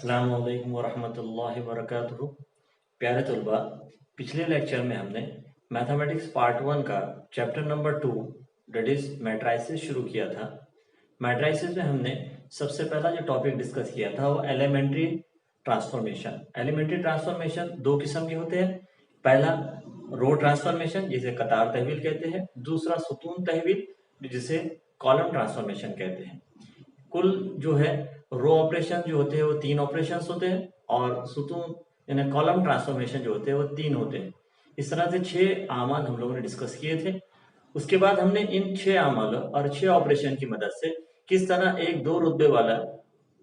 अस्सलाम वालेकुम वरहमतुल्लाहि वबरकातुहू। प्यारे तलबा, पिछले लेक्चर में हमने मैथमेटिक्स पार्ट 1 का chapter number 2 that is matrices शुरू किया था। मैट्राइसेस में हमने सबसे पहला जो टॉपिक डिस्कस किया था वो एलिमेंट्री ट्रांसफॉर्मेशन। एलिमेंट्री ट्रांसफॉर्मेशन दो किस्म के होते हैं। पहला रो ट्रांसफॉर्मेशन जिसे कतार तहवील कहते हैं, दूसरा सुतून तहवील जिसे कॉलम ट्रांसफॉर्मेशन कहते हैं। कुल जो है रो ऑपरेशन जो होते हैं वो 3 ऑपरेशंस होते हैं और सुतून यानी कॉलम ट्रांसफॉर्मेशन जो होते हैं वो 3 होते हैं। इस तरह से 6 आमाल हम लोगों ने डिस्कस किए थे। उसके बाद हमने इन 6 आमाल और 6 ऑपरेशन की मदद से किस तरह एक 2 रुतबे वाला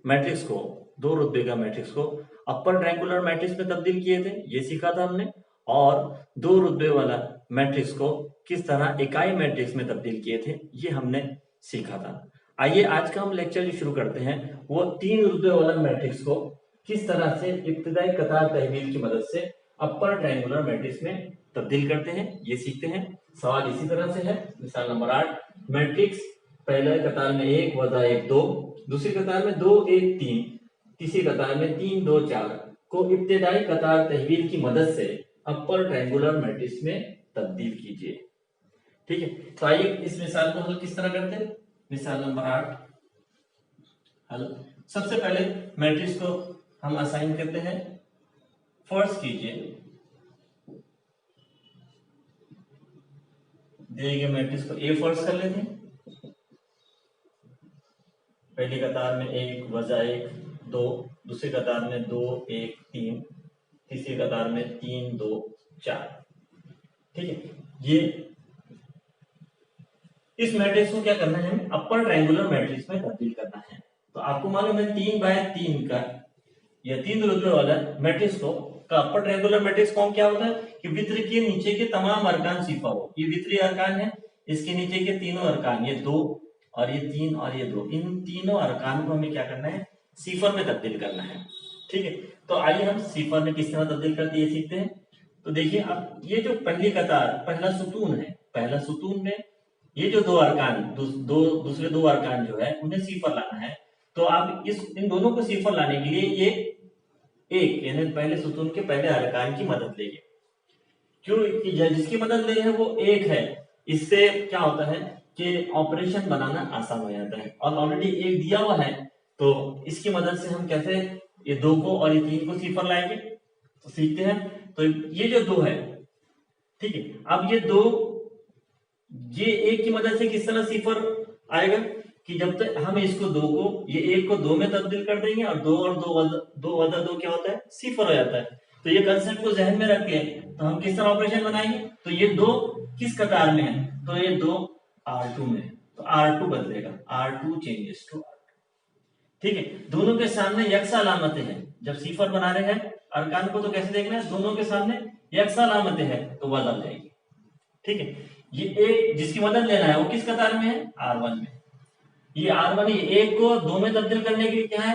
मैट्रिक्स को 2 रुतबे का मैट्रिक्स को अपर ट्रायंगुलर मैट्रिक्स में तब्दील किए थे, ये सीखा था हमने। और 2 रुतबे वाला मैट्रिक्स को किस तरह इकाई मैट्रिक्स में तब्दील किए थे, ये हमने सीखा था। आइए आज का हम लेक्चर जो शुरू करते हैं वो 3 रुतबे वाला मैट्रिक्स को किस तरह से इब्तिदाई कतार तहवील की मदद से अपर ट्रायंगुलर मैट्रिक्स में तब्दील करते हैं, ये सीखते हैं। सवाल इसी तरह से है। मिसाल नंबर 8, मैट्रिक्स पहले कतार में 1 वजा 1 2, दूसरी कतार में 2 1 3, तीसरी कतार में 3 2 4 को इब्तिदाई कतार तहवील की मदद से अपर ट्रायंगुलर मैट्रिक्स में तब्दील कीजिए। ठीक है, तो आइए इस मिसाल को हल किस तरह करते हैं। मिसाल नंबर 8 हल। सबसे पहले मैट्रिक्स को हम असाइन करते हैं। फर्स्ट कीजिए दिए गए मैट्रिक्स को ए फर्स्ट कर लेते हैं। पहली कतार में 1 वजा 1 2, दूसरी कतार में 2 1 3, तीसरी कतार में 3 2 4। ठीक है, ये इस मैट्रिक्स को क्या करना है, हमें अपर ट्रायंगुलर मैट्रिक्स में तब्दील करना है। तो आपको मालूम है 3 बाय 3 का या 3 रुतबे वाला मैट्रिक्स को का अपर ट्रायंगुलर मैट्रिक्स फॉर्म क्या होता है कि वित्र के नीचे के तमाम अरकान सिफर हो। ये वित्रीय अरकान है, इसके नीचे के तीनों अरकान, ये 2 और ये 3 और ये 2, इन तीनों अरकान को हमें क्या करना है, सिफर में तब्दील करना है। ठीक है, तो आइए हम सिफर में किस तरह तब्दील करते हैं ये सीखते हैं। तो देखिए, अब ये जो पहली कतार पहला सुतून है, पहला सुतून में ये जो 2 अरकान दूसरे 2 अरकान जो है उन्हें सिफर लाना है। तो आप इन दोनों को सिफर लाने के लिए ये एक यानी पहले सुतून के पहले अरकान की मदद लेंगे। क्यों कि जिसकी मदद ले रहे हैं वो एक है, इससे क्या होता है कि ऑपरेशन बनाना आसान हो जाता है। और ऑलरेडी एक दिया हुआ है तो इसकी मदद से हम कैसे ये 2 को और ये 3 को सिफर लाएंगे, तो सीखते हैं। तो ये जो 2 है, ठीक है, अब ये 2 ये एक की मदद से किस तरह सिफर आएगा कि जब तक हम इसको 2 को ये 1 को 2 में तब्दील कर देंगे और 2 और 2 वजा 2 क्या होता है, सिफर हो जाता है। तो ये कंसेप्ट को जहन में रख के तो हम किस तरह ऑपरेशन बनाएंगे। तो ये 2 किस कतार में है, तो ये 2 R2 में है, तो R2 बदलेगा, R2 चेंजेस टू R2। ठीक है, दोनों के सामने यकसा अलामतें हैं। जब सिफर बना रहे हैं अरकान को तो कैसे देखना है, दोनों के सामने यकसा अलामतें हैं तो बदल जाएगी। ठीक है, ये एक जिसकी मदद लेना है वो किस कतार में है, R1 में। ये R1 ये एक को 2 में तब्दील करने के लिए क्या है,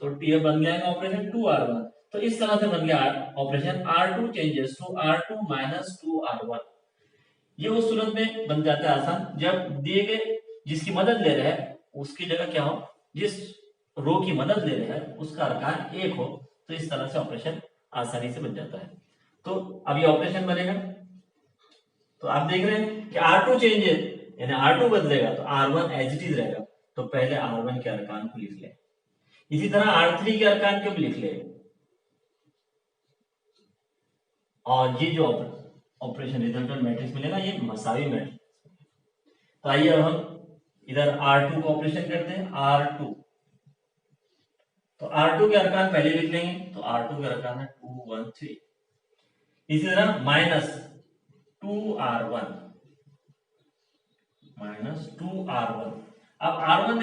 तो टी बन गया ऑपरेशन 2R1। तो इस तरह से बन गया operation R2 changes to R2 minus 2R1। ये उस सूरत में बन जाता है आसान जब दिए गए जिसकी मदद ले रहे हैं उसकी जगह क्या हो, जिस रो की मदद ले रहे हैं उसका अरकान एक हो, तो इस तरह से ऑपरेशन आसानी से बन जाता है। तो अब ये ऑपरेशन बनेगा, तो आप देख रहे हैं कि R2 चेंजेस यानी R2 बदलेगा तो R1 एज इट इज रहेगा। तो पहले R1 के अरकान को लिख ले, इसी तरह R3 के अरकान को भी लिख ले, और ये जो ऑपरेशन रिजल्टेंट मैट्रिक्स मिलेगा ये मसावी मैट्रिक्स। तो आइए अब हम इधर R2 को ऑपरेशन करते हैं। R2 तो R2 के अरकान पहले लिख लेंगे, तो R2 के अरकान है 2 1 3। इसी तरह माइनस 2R1 माइनस 2R1। अब R1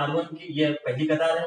R1 की ये पहली कतार है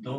2।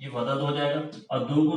ये वजा 2 हो जाएगा, और 2 को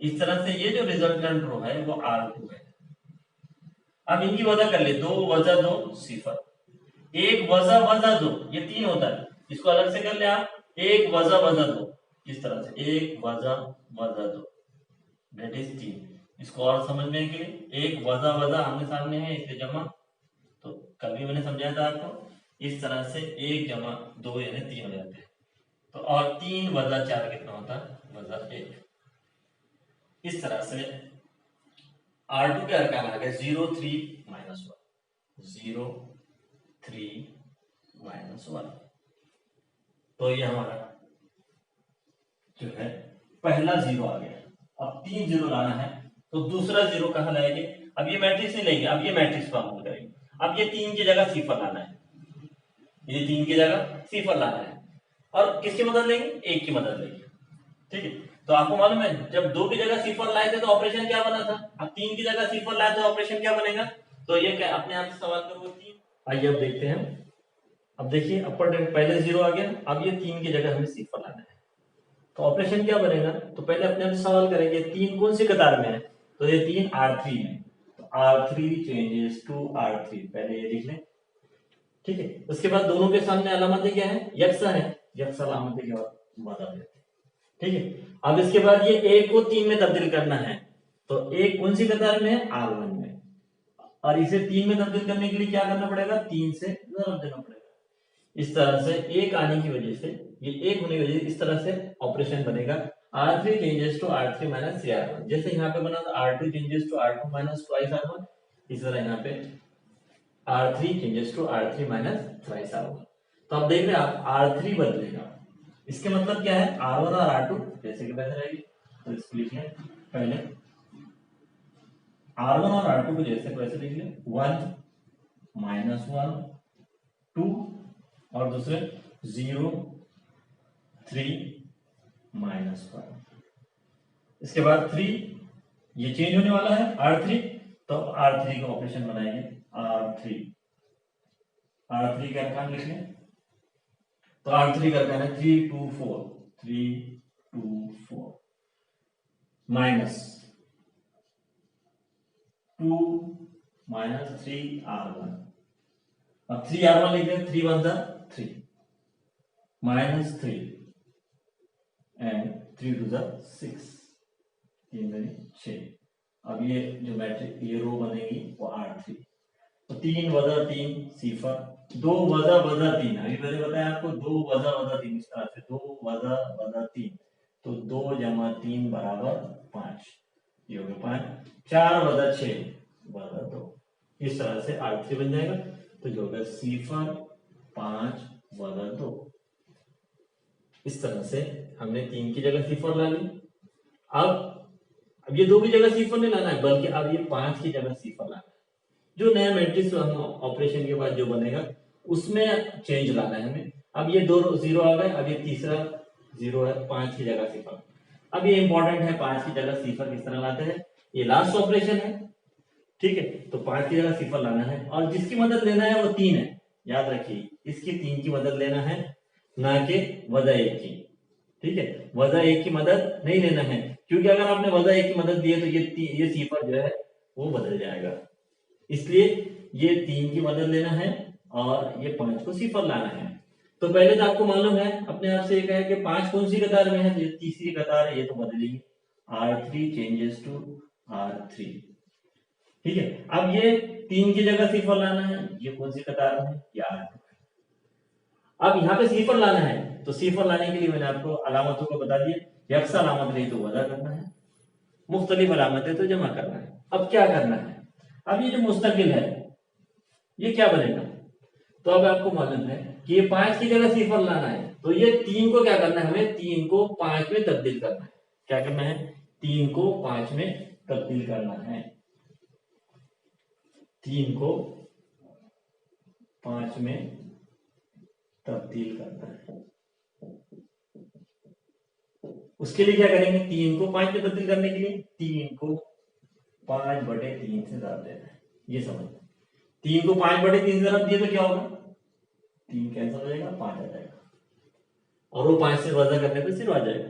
इस तरह से ये जो रिजल्टेंट रो है वो R2 है। अब इनकी वजह कर ले, 2 वजा 2 सिफर, 1 वजा 2 ये 3 होता है, इसको अलग से कर ले आप, 1 वजा 2 इस तरह से 1 वजा वजा 2 दैट इज 3। इसको और समझने के लिए 1 वजा वजा आमने सामने है इसलिए जमा, तो कल भी मैंने समझाया था आपको, इस तरह से 1 जमा 2 यानी 3 हो जाते हैं। तो और 3 वजा 4 कितना होता है, वजा 1। इस तरह से R2 के अरकान आ गए 0 3 -1, 0 3 -1। तो ये हमारा जो है पहला 0 आ गया। अब 3 0 लाना है तो दूसरा 0 कहाँ लाएंगे, अब ये मैट्रिक्स नहीं लेंगे, अब ये मैट्रिक्स पर अमल करेंगे। अब ये 3 की जगह सिफर लाना है, ये 3 की जगह सिफर लाना है और किसकी मदद लेंगे, 1 की मदद लेंगे। ठीक है, तो आपको मालूम है जब 2 की जगह सिफर लाए थे तो ऑपरेशन क्या बना था, अब 3 की जगह सिफर लाए तो ऑपरेशन क्या बनेगा, तो ये क्या अपने आप से सवाल करो 3। आइए अब देखते हैं। अब देखिए अपर पहले 0 आ गया, अब ये 3 की जगह हमें सिफर लाना है तो ऑपरेशन क्या बनेगा, तो पहले अपने आप से सवाल करेंगे 3 कौन सी कतार में है, तो ये 3 R3 में, तो R3 चेंजेस टू R3 पहले ये लिख लें। ठीक है, उसके बाद दोनों के सामने अलामतें क्या है, यक्सा है, यक्सा अलामतें के बाद बदल देते हैं। ठीक है, अब इसके बाद ये 1 को 3 में तब्दील करना है, तो 1 कौन सी कतार में है, R1 में, और इसे 3 में तब्दील करने के लिए क्या करना पड़ेगा, 3 से ज़रब देना पड़ेगा। इस तरह से 1 आने की वजह से, ये 1 होने की वजह से इस तरह से ऑपरेशन बनेगा R3 changes to R3 minus 3R1। जैसे यहाँ पे बना था R2 changes to R2 minus twice R1, इस तरह यहाँ पे R3 changes to R3 minus twice R1। तो अब देख रहे हैं आप R3 बदलेगा, इसके मतलब क्या है, R1 और R2 जैसे कि वैसे रहेगी, तो इसको लिख लें पहले R1 और R2 को जैसे वैसे लिख लें, 1 -1 2 और दूसरे 0 3 -1। इसके बाद 3 ये चेंज होने वाला है R3, तो R3 का ऑपरेशन बनाएंगे, R3 का अरकान लिख लें, तो R3 का अरकान है 3 2 4 3 2 4 माइनस 2 -3R1। अब 3R1 लिख लें, 3 1 3 -3 एंड 3 2 6, 3 बने 6। अब ये जो मैट्रिक ये रो बनेगी वो R3, तो 3 वजा 3 सिफर, 2 वजा वजा 3, अभी मैंने बताया आपको 2 वजा वजा 3, इस तरह से 2 वजा वजा 3, तो 2 जमा 3 बराबर 5, ये हो गया 5, 4 वजा 6 वजा 2, इस तरह से R3 बन जाएगा। तो जो होगा सिफर 5 वजा 2। इस तरह से हमने 3 की जगह सिफर ला ली। अब ये 2 की जगह सिफर नहीं लाना है, बल्कि अब ये 5 की जगह सिफर लाना है। जो नया मैट्रिक्स हम ऑपरेशन के बाद जो बनेगा उसमें चेंज लाना है हमें। अब ये 2 0 आ गए, अब ये तीसरा 0 है, 5 की जगह सिफर। अब ये इंपॉर्टेंट है, 5 की जगह सिफर किस तरह लाते हैं, ये लास्ट ऑपरेशन है। ठीक है, तो 5 की जगह सिफर लाना है और जिसकी मदद लेना है वो 3 है, याद रखिए इसकी 3 की मदद लेना है, ना कि वजा 1 की। ठीक है, वजा 1 की मदद नहीं लेना है, क्योंकि अगर आपने वजा 1 की मदद दी है तो ये सिफर जो है वो बदल जाएगा, इसलिए ये 3 की मदद लेना है और ये 5 को सिफर लाना है। तो पहले तो आपको मालूम है अपने आप से ये कहे कि 5 कौन सी कतार में है, तो ये तीसरी कतार है, ये तो बदलेगी, R3 चेंजेस टू R3। ठीक है, अब ये 3 की जगह सिफर लाना है, ये कौन सी कतार में है, ये R2। अब यहाँ पे सिफर लाना है, तो सिफर लाने के लिए मैंने आपको अलामतों को बता दिया, यक्सा अलामत रही तो वजा करना है, मुख्तलिफ अलामतें तो जमा करना है। अब क्या करना है, अब ये जो मुस्तकिल है ये क्या बनेगा, तो अब आपको मालूम है कि ये 5 की जगह सिफर लाना है, तो ये 3 को क्या करना है, हमें 3 को 5 में तब्दील करना है। क्या करना है, 3 को 5 में तब्दील करना है, 3 को 5 में तब्दील करना है। उसके लिए क्या करेंगे, 3 को 5 में तब्दील करने के लिए 3 को 5/3 से ज़रब देना है, ये समझ। 3 को 5/3 से ज़रब दिए तो क्या होगा, 3 कैंसिल हो जाएगा, 5 आ जाएगा और वो 5 से वजा करने पे सिर्फ आ जाएगा।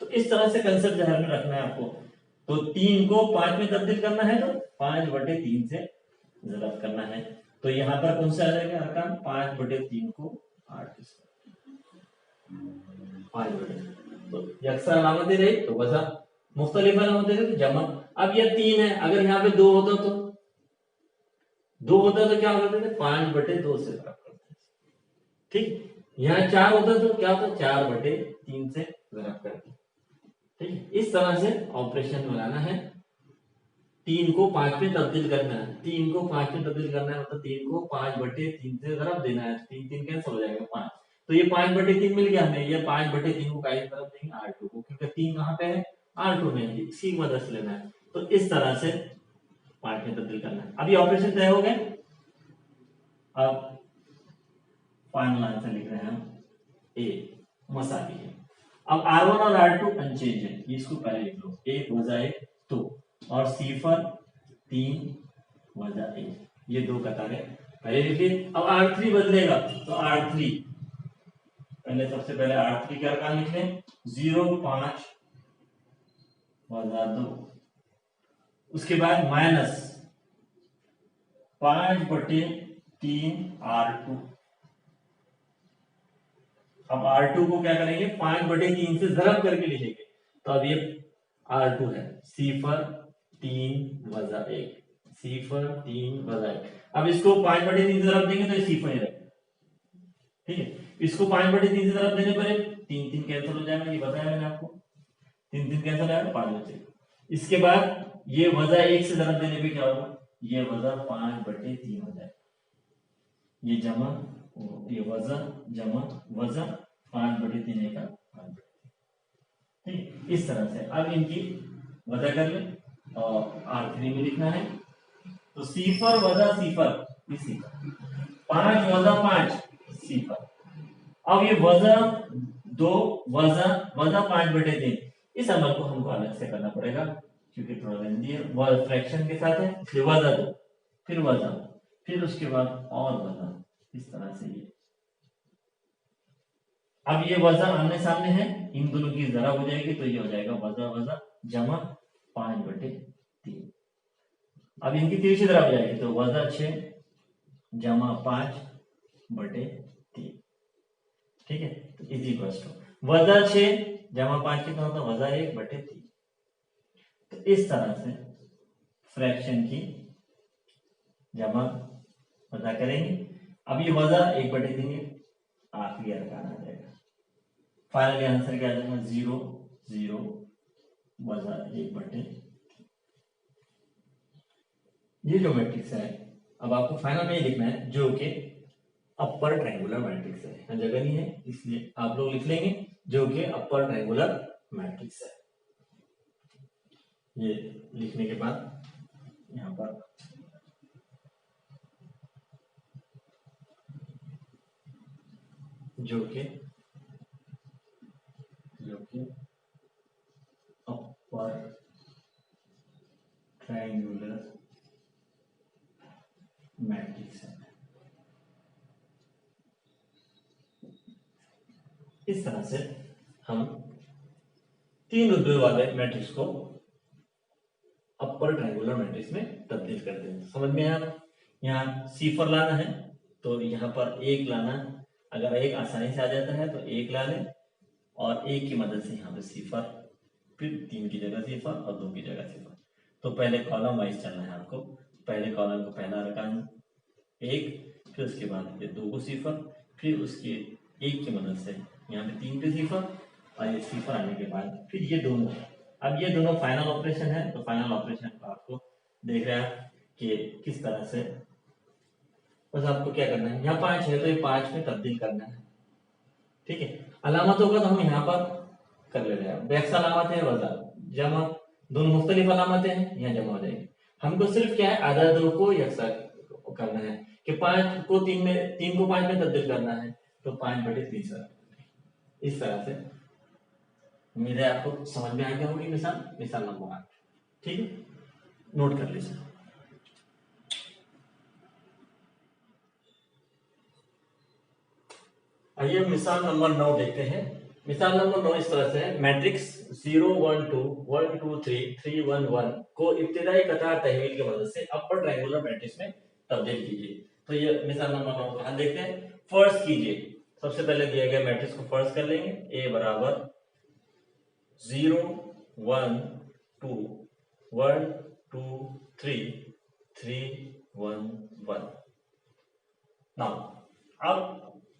तो इस तरह से कंसेप्ट ध्यान में रखना है आपको। तो 3 को 5 में तब्दील करना है तो 5/3 से ज़रब करना है, तो यहाँ पर कौन सा आ जाएगा अरकान, 5/3 को 8 5/3 तो यक्सा अलामतें रही तो वजन, मुख्तलिफ अलामतें रही तो जमा। अब ये 3 है, अगर यहाँ पे 2 होता तो क्या करते थे, 5/2 से भाग करते थे, ठीक। यहाँ 4 होता तो क्या होता, 4/3 से भाग करते, ठीक। इस तरह से ऑपरेशन बनाना है। 3 को 5 में तब्दील करना है, 3 को 5 में तब्दील करना है, मतलब 3 को 5/3 से ज़रब देना है, 3 3 कैंसिल हो जाएगा 5, तो ये 5/3 मिल गया हमें, ये 5/3 को काहे तरफ देंगे, R2 को, क्योंकि 3 कहाँ पे है, R2 में, इसी की मदद से लेना है। तो इस तरह से 5 में तब्दील करना है। अब ये ऑपरेशन तय हो गए। अब फाइनल आंसर लिख रहे हैं हम, ए मसावी है। अब R1 और R2 अनचेंज है, इसको पहले लिख लो, 1 + 1 2, और सिफर 3 + 1, ये 2 कतारें पहले लिख लिए। अब R3 बदलेगा तो R3 पहले, सबसे पहले R3 क्या रकम लिख लें, 0 5 + 2, उसके बाद माइनस 5/3 R2। अब R2 को क्या करेंगे, 5/3 से ज़रब करके लिखेंगे, तो अब ये R2 है, सिफर 3 + 1, सिफर 3 + 1। अब इसको 5/3 से ज़रब देंगे तो ये सिफर ही रहेगा, ठीक है। इसको 5/3 से ज़रब देने पर 3 3 कैंसिल हो जाएगा, ये बताया मैंने आपको, 3 3 कैंसिल हो जाएगा, 5 बचेगा। इसके बाद ये -1 से ज़रब देने पे क्या होगा, ये -5/3 हो जाएगा, ये जमा, ये वजन जमा वजन, 5/3 का 5/3, ठीक। इस तरह से अब इनकी वजह कर ले और R3 में लिखना है, तो सिफर वजह सिफर इसी का, 5 + 5 सिफर। अब ये वजन 2 वजन 5/3, इस अमल को हमको अलग से करना पड़ेगा क्योंकि थोड़ा लेंदी है, वह फ्रैक्शन के साथ है, इसलिए वजन 2 फिर वजन, फिर उसके बाद और वजन, इस तरह से ये। अब ये वजन आमने सामने है, इन दोनों की जरा हो जाएगी तो ये हो जाएगा वजन वजन जमा 5/3। अब इनकी तिरछी तरफ हो जाएगी तो वजन 6 जमा 5/3, ठीक है। तो इज इक्वल टू वजन 6 जमा 5 कितना होता है, वजन 1/3। तो इस तरह से फ्रैक्शन की जमा पता करेंगे। अब ये वजन 1/3 आखिरी अरकान आ जाएगा, फाइनली आंसर क्या आ जाएगा, 0 0 वजन 1/3। ये जो मैट्रिक्स है, अब आपको फाइनल में ये लिखना है जो कि अपर ट्रायंगुलर मैट्रिक्स है, यहाँ जगह नहीं है इसलिए आप लोग लिख लेंगे जो कि अपर ट्रायंगुलर मैट्रिक्स है। ये लिखने के बाद यहाँ पर जो कि अपर ट्रायंगुलर मैट्रिक्स है। इस तरह से हम 3 रुपये वाले मैट्रिक्स को अपर ट्रायंगुलर मैट्रिक्स में तब्दील करते हैं। समझ में आया? यहाँ सिफर लाना है तो यहाँ पर 1 लाना, अगर 1 आसानी से आ जाता है तो 1 ला लें और 1 की मदद से यहाँ पे सिफर, फिर 3 की जगह सिफर और 2 की जगह सिफर। तो पहले कॉलम वाइज चलना है आपको, पहले कॉलम को पहला रकाम 1, फिर उसके बाद ये 2 को सिफर, फिर उसके 1 की मदद से यहाँ पे 3 पे सिफर और ये सिफर आने के बाद फिर ये दोनों। अब ये दोनों फाइनल ऑपरेशन है, तो फाइनल ऑपरेशन को आपको देख रहा है कि किस तरह से, बस आपको क्या करना है, यहाँ 5 है तो ये 5 में तब्दील करना है, ठीक है। अलामत होगा तो हम यहाँ पर कर ले रहे हैं, बैक्स अलामत है वजन जमा, दोनों मुख्तलिफ अलामतें हैं, यहाँ जमा हो जाएगी। हमको सिर्फ क्या है, अददों को यकसा करना है कि 5 को 3 में, 3 को 5 में तब्दील करना है, तो 5/3। इस तरह से उम्मीद है आपको समझ में आ गया होगी। मिसाल नंबर 8, ठीक है, नोट कर लीजिए। आइए मिसाल नंबर 9 देखते हैं। मिसाल नंबर 9 इस तरह से है, मैट्रिक्स 0 1 2 1 2 3 3 1 1 को इब्तिदाई कतार तहवील की मदद से अपर ट्रायंगुलर मैट्रिक्स में तब्दील कीजिए। तो ये मिसाल नंबर 9 का हल देखते हैं। फर्ज कीजिए, सबसे पहले दिया गया मैट्रिक्स को फर्ज कर लेंगे, A बराबर 0 1 2 1 2 3 3 1 1। नाउ अब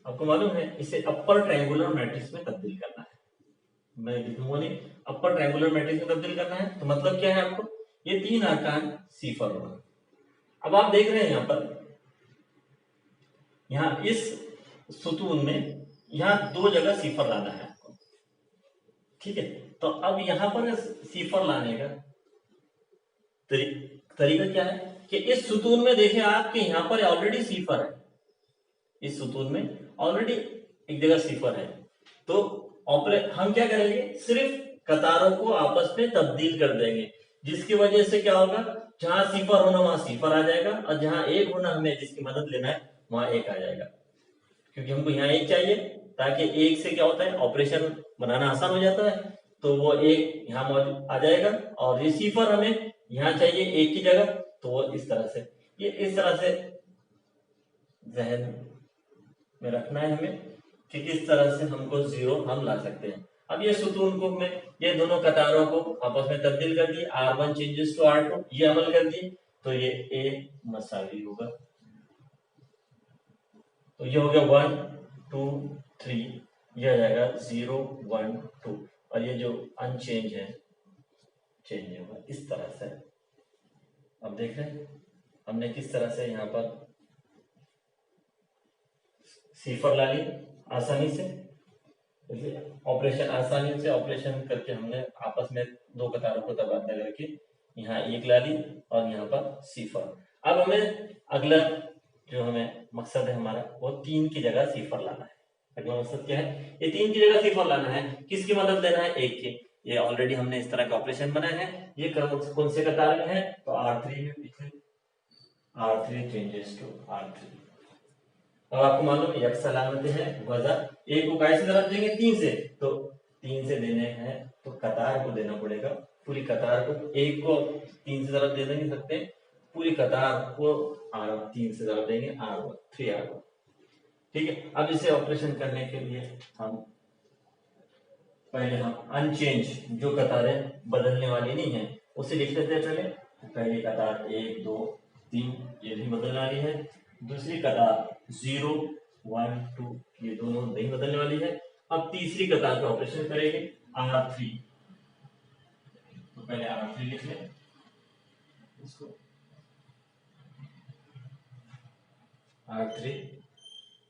आपको मालूम है इसे अपर ट्रायंगुलर मैट्रिक्स में तब्दील करना है। मैं लिखूंगा नहीं, अपर ट्रायंगुलर मैट्रिक्स में तब्दील करना है तो मतलब क्या है आपको, ये तीन अरकान सिफर होगा। अब आप देख रहे हैं यहाँ पर, यहाँ इस सुतून में यहाँ दो जगह सिफर लाना है आपको, ठीक है। तो अब यहाँ पर सिफर लाने का तरीका क्या है कि इस सुतून में देखें आपके यहाँ पर ऑलरेडी सिफर है, इस सुतून में ऑलरेडी एक जगह सिफर है। तो हम क्या करेंगे, सिर्फ कतारों को आपस में तब्दील कर देंगे, जिसकी वजह से क्या होगा, जहां सिफर होना वहां सिफर आ जाएगा और जहां एक होना हमें जिसकी मदद लेना है वहां एक आ जाएगा, क्योंकि हमको यहाँ एक चाहिए ताकि एक से क्या होता है ऑपरेशन बनाना आसान हो जाता है। तो वो एक यहाँ मौजूद आ जाएगा और ये सिफर हमें यहाँ चाहिए एक की जगह, तो वो इस तरह से, ये इस तरह से जहन में रखना है हमें कि किस तरह से हमको जीरो हम ला सकते हैं। अब ये सुतून को में ये दोनों कतारों को आपस में तब्दील कर दिए, R1 चेंजेस टू R2 ये अमल कर दिए, तो ये A मसावी होगा। तो ये हो गया 1 2 3, ये आ जाएगा 0 1 2, और ये जो अनचेंज है चेंज होगा इस तरह से। अब देख रहे हैं हमने किस तरह से यहाँ पर सिफर ला ली आसानी से, ऑपरेशन आसानी से ऑपरेशन करके हमने आपस में दो कतारों को तबादला करके यहाँ एक ला ली और यहाँ पर सिफर। अब हमें अगला जो हमें मकसद है हमारा वो तीन की जगह सिफर लाना है। अगला मकसद क्या है, ये तीन की जगह सिफर लाना है, किसकी मदद लेना है, एक के। ये ऑलरेडी हमने इस तरह का ऑपरेशन बनाया है, ये कौन से कतार में है, तो R3 में लिखे, R3 चेंजेस टू R3। अब आपको मालूम है यक्स अलामतें हैं वजह, एक को कैसे तरफ देंगे, तीन से, तो तीन से देने हैं तो कतार को देना पड़ेगा, पूरी कतार को, एक को तीन से तरफ दे नहीं सकते, पूरी कतार को तीन से तरफ देंगे, R1 3R1, ठीक है। अब इसे ऑपरेशन करने के लिए हम पहले हम अनचेंज जो कतारें बदलने वाली नहीं है उसे लिख लेते हैं। पहली कतार 1 2 3 ये भी बदलने वाली है, दूसरी कतार 0 1 2 ये दोनों नहीं बदलने वाली है। अब तीसरी कतार का ऑपरेशन करेंगे R3, तो पहले R3 लिख लें इसको, R3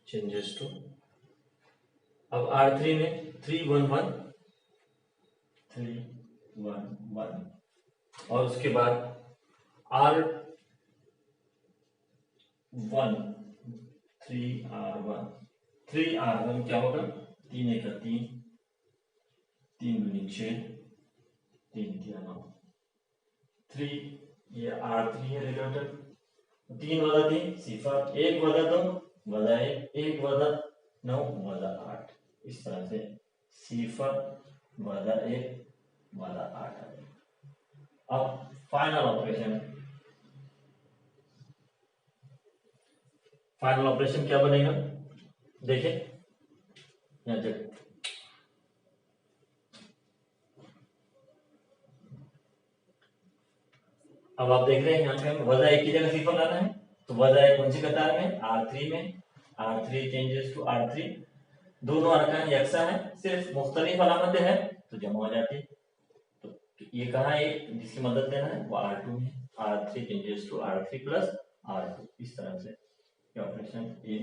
चेंजेस टू, अब R3 में 3 1 1 3 1 1, और उसके बाद R1 3R1 3R1 क्या होगा, 3 1 3 3 2 6 3 3 9 3, ये R3 है रिलेटेड, 3 वजा 3 सिफर, 1 वजा 2 वजा 1 1 वजा 9 वजा 8, इस तरह से सिफर वजा 1 वजा 8। अब फाइनल ऑपरेशन क्या बनेगा, देखिए यहाँ तक, अब आप देख रहे हैं यहाँ पे हमें वजा एक की जगह सिफर लाना है, तो वजा एक कौन सी कतार में, R3 में, R3 चेंजेस टू R3, दोनों अरकान यकसा है, सिर्फ मुख्तलिफ अलामतें हैं तो जमा हो जाती है। तो ये कहाँ है जिसकी मदद लेना है, वो R2 में, R3 changes to R3 plus R2, इस तरह से ऑपरेशन ये।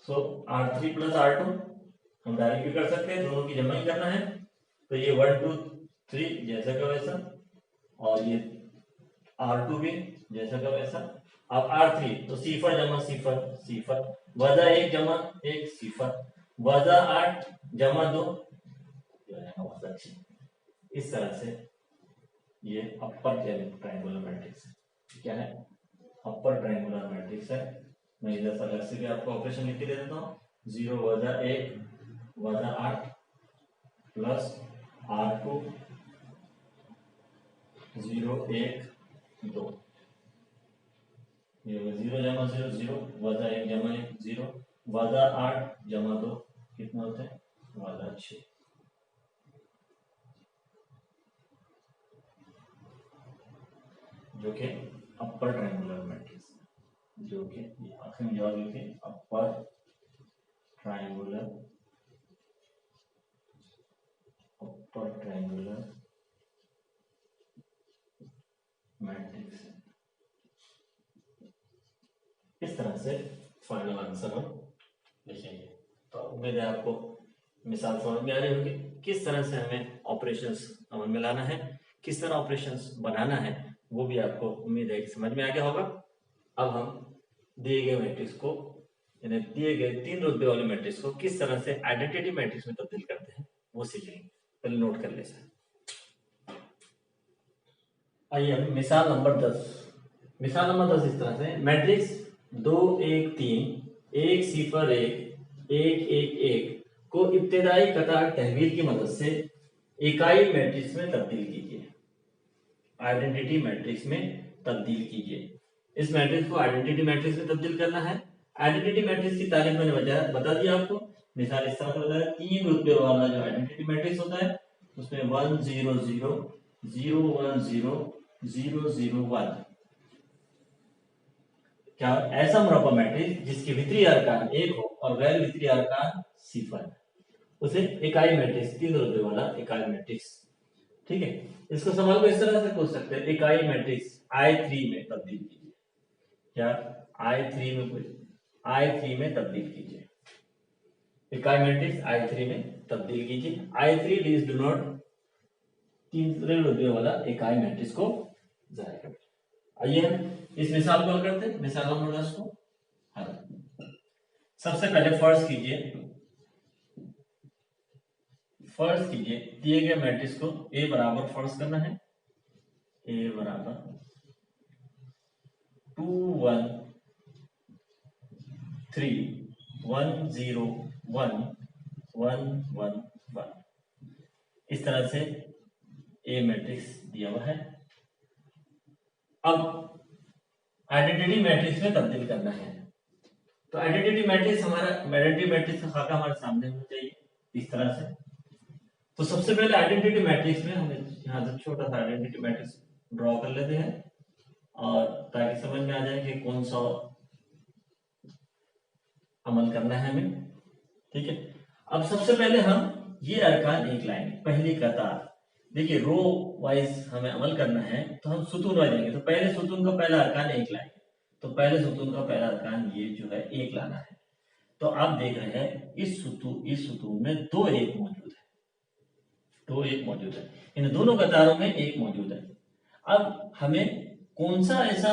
सो R3 प्लस R2 हम डायरेक्ट भी कर सकते हैं, दोनों की जमा ही करना है, तो ये 1 2 3 जैसा का वैसा, और ये R2 भी जैसा का वैसा। अब R3 तो सिफर जमा सिफर सिफर, वजा 1 जमा 1 सिफर, वजा 8 जमा 2 वजा 6, इस तरह से ये अपर ट्रायंगुलर मैट्रिक्स है। क्या है, अपर ट्रायंगुलर मैट्रिक्स है। मैं इधर से अलग से भी आपको ऑपरेशन लिख के दे देता हूँ, 0 वजा 1 वजा 8 प्लस R2 0 1 2, ये 0 जमा 0 0 वजा 1 जमा 1 0 वजा 8 जमा 2 कितना होता है वाला 6, जो कि अपर ट्रायंगुलर मैट्रिक्स, जो कि आखिर में जवाब लिखे अपर ट्रायंगुलर मैट्रिक्स। इस तरह से फाइनल आंसर हम लिखेंगे। तो उम्मीद है आपको मिसाल समझ में आ रही होगी किस तरह से हमें ऑपरेशंस अमल में लाना है, किस तरह ऑपरेशंस बनाना है, वो भी आपको उम्मीद है कि समझ में आ गया होगा। अब हम दिए गए मैट्रिक्स को, यानी दिए गए 3 रुतबे वाले मैट्रिक्स को किस तरह से आइडेंटिटी मैट्रिक्स में तब्दील करते हैं वो सीखेंगे। पहले नोट कर लेते हैं। आइए अब मिसाल नंबर 10। मिसाल नंबर 10 इस तरह से मैट्रिक्स 2 1 3 1 0 1 1 1 1 को इब्तिदाई कतार तहवील की मदद से इकाई मैट्रिक्स में तब्दील कीजिए। आइडेंटिटी मैट्रिक्स में तब्दील कीजिए। इस मैट्रिक्स को आइडेंटिटी मैट्रिक्स में तब्दील करना है। आइडेंटिटी मैट्रिक्स की तारीफ मैंने बता दिया आपको। मिसाल इस तरह से बताया, 3 रुतबे वाला जो आइडेंटिटी मैट्रिक्स होता है उसमें 1 0 0 0 1 0 0 0 1, क्या ऐसा मुरब्बा मैट्रिक्स जिसके वित्रीय अरकान 1 हो और गैर वित्रीय अरकान 0 है, उसे इकाई मैट्रिक्स, 3 रुतबे वाला इकाई मैट्रिक्स। ठीक है, इसको सवाल को इस तरह से पूछ सकते हैं, इकाई मैट्रिक्स I3 में तब्दील कीजिए। क्या I3 में तब्दील कीजिए। इकाई मैट्रिक्स I3 में तब्दील कीजिए। I3 इज डू नॉट 3 रुतबे वाला इकाई मैट्रिक्स को जाहिर करते हैं। आइए हम इस मिसाल को हल करते हैं। मिसाल नंबर 10 को हल। सबसे पहले फर्ज कीजिए दिए गए मैट्रिक्स को A बराबर फर्ज करना है। A बराबर 2 1 3 1 0 1 1 1 1, इस तरह से A मैट्रिक्स दिया हुआ है। अब आइडेंटिटी मैट्रिक्स में तब्दील करना है। तो आइडेंटिटी मैट्रिक्स का खाका हमारे सामने होना चाहिए इस तरह से। तो सबसे पहले आइडेंटिटी मैट्रिक्स में हम यहाँ से छोटा सा आइडेंटिटी मैट्रिक्स ड्रॉ कर लेते हैं, और ताकि समझ में आ जाए कि कौन सा अमल करना है हमें। ठीक है, अब सबसे पहले हम ये अरकान एक लाइन, पहली कतार, देखिए रो वाइज हमें अमल करना है तो हम सुतून वाइज देंगे। तो पहले सुतून का पहला अरकान एक लाइन, तो पहले सुतून का पहला अरकान ये जो है एक लाना है। तो आप देख रहे हैं इस सुतून में 2 1 मौजूद है, 2 1 मौजूद है, इन दोनों कतारों में 1 मौजूद है। अब हमें कौन सा ऐसा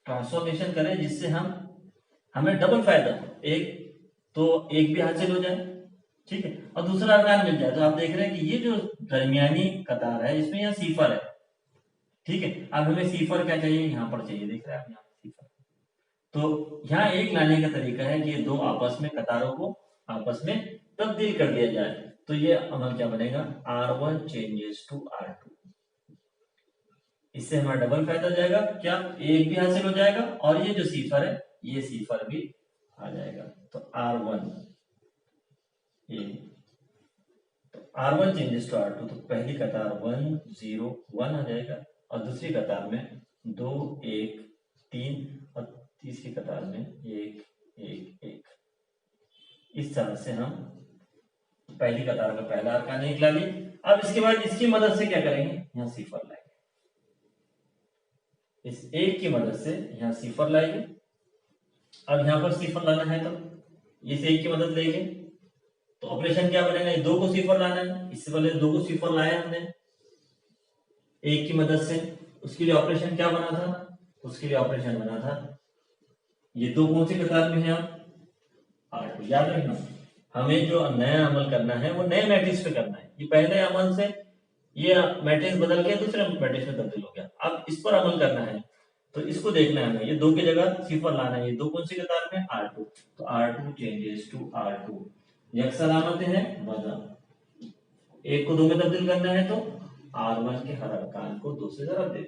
ट्रांसफॉर्मेशन करें जिससे हमें डबल फायदा हो, एक तो एक भी हासिल हो जाए, ठीक है, और दूसरा अरकान मिल जाए। तो आप देख रहे हैं कि ये जो दरमियानी कतार है इसमें यहाँ सिफर है। ठीक है, अब हमें सिफर क्या चाहिए, यहाँ पर चाहिए, देख रहे हैं आप यहाँ सिफर। तो यहाँ एक लाने का तरीका है कि ये दो आपस में कतारों को आपस में तब्दील कर दिया जाए। तो ये अमल क्या बनेगा, R1 चेंजेस टू R2। इससे हमारा डबल फायदा हो जाएगा, क्या एक भी हासिल हो जाएगा और ये जो सिफर है ये सिफर भी आ जाएगा। तो R1 ये, तो R1 चेंजेस टू R2, तो पहली कतार 1 0 1 आ जाएगा, और दूसरी कतार में 2 1 3, और तीसरी कतार में 1 1 1। इस तरह से हम पहली कतार का पहला अरकान एक ला लिए। अब इसके बाद इसकी मदद से क्या करेंगे, यहाँ सिफर लाएंगे, इस एक की मदद से यहाँ सिफर लाएंगे। अब यहाँ पर सिफर लाना है तो इस एक की मदद लेंगे, तो ऑपरेशन क्या बनेगा, ये 2 को सिफर लाना है। इससे पहले 2 को सिफर लाया हमने एक की मदद से, उसके लिए ऑपरेशन क्या बना था, उसके लिए ऑपरेशन बना था ये 2 कौन सी कतार में है, R2। याद रखना, हमें जो नया अमल करना है वो नए मैट्रिक्स पे करना है। ये पहले अमल से ये मैट्रिक्स बदल के दूसरे मैट्रिक्स में तब्दील हो गया, अब इस पर अमल करना है। तो इसको देखना है हमें, ये 2 की जगह सिफर लाना है। ये 2 कौन सी कतार में, R2, तो R2 चेंजेस टू R2, यक्सर आमतें हैं वजह, एक को 2 में तब्दील करना है तो R1 के हर अरकान को 2 से जरूर दे।